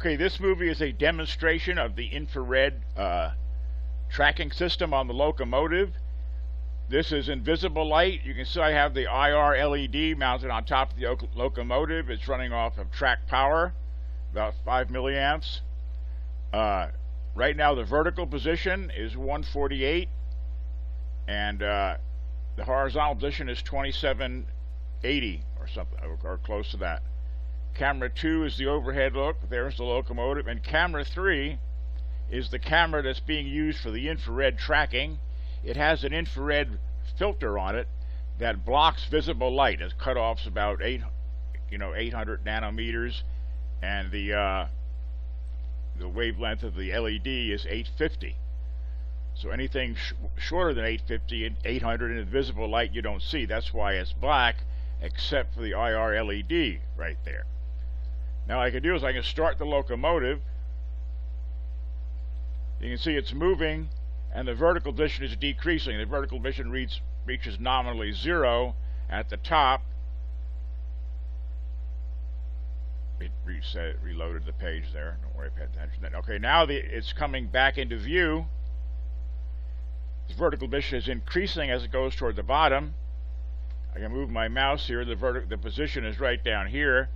Okay, this movie is a demonstration of the infrared tracking system on the locomotive. This is invisible light. You can see I have the IR LED mounted on top of the locomotive. It's running off of track power, about 5 milliamps. Right now the vertical position is 148, and the horizontal position is 2780 or something, or close to that. Camera 2 is the overhead look. There's the locomotive. And camera 3 is the camera that's being used for the infrared tracking. It has an infrared filter on it that blocks visible light. Its cutoff's about 800 nanometers, and the wavelength of the LED is 850. So anything shorter than 850 and 800 in visible light you don't see. That's why it's black, except for the IR LED right there. Now what I can do is I can start the locomotive. You can see it's moving, and the vertical position is decreasing. The vertical position reaches nominally 0 at the top. It reloaded the page there. Don't worry, pay attention. Okay, now it's coming back into view. The vertical position is increasing as it goes toward the bottom. I can move my mouse here. The position is right down here.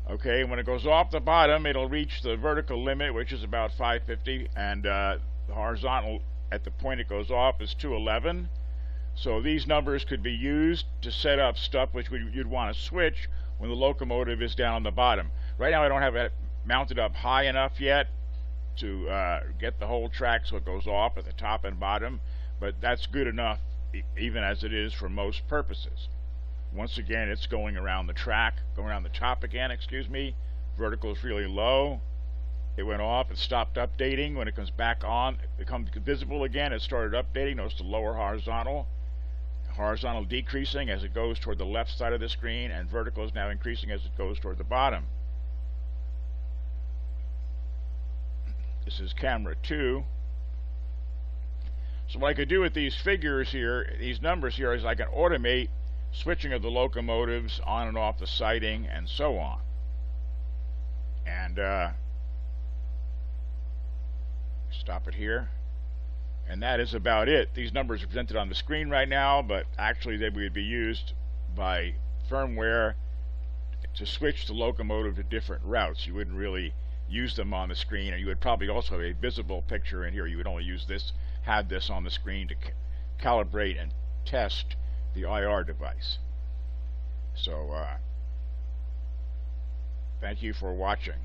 Okay, when it goes off the bottom, it'll reach the vertical limit, which is about 550, and the horizontal at the point it goes off is 211. So these numbers could be used to set up stuff which you'd want to switch when the locomotive is down on the bottom. Right now I don't have it mounted up high enough yet to get the whole track so it goes off at the top and bottom, but that's good enough even as it is for most purposes. Once again, it's going around the track, going around the top again, excuse me. Vertical is really low. It went off, it stopped updating. When it comes back on, it becomes visible again. It started updating. Notice the lower horizontal. Horizontal decreasing as it goes toward the left side of the screen, and vertical is now increasing as it goes toward the bottom. This is camera 2. So what I could do with these figures here, these numbers here, is I can automate switching of the locomotives on and off the siding and so on. And stop it here. And that is about it. These numbers are presented on the screen right now, but actually they would be used by firmware to switch the locomotive to different routes. You wouldn't really use them on the screen, and you would probably also have a visible picture in here. You would only use this, have this on the screen to calibrate and test the IR device. So thank you for watching.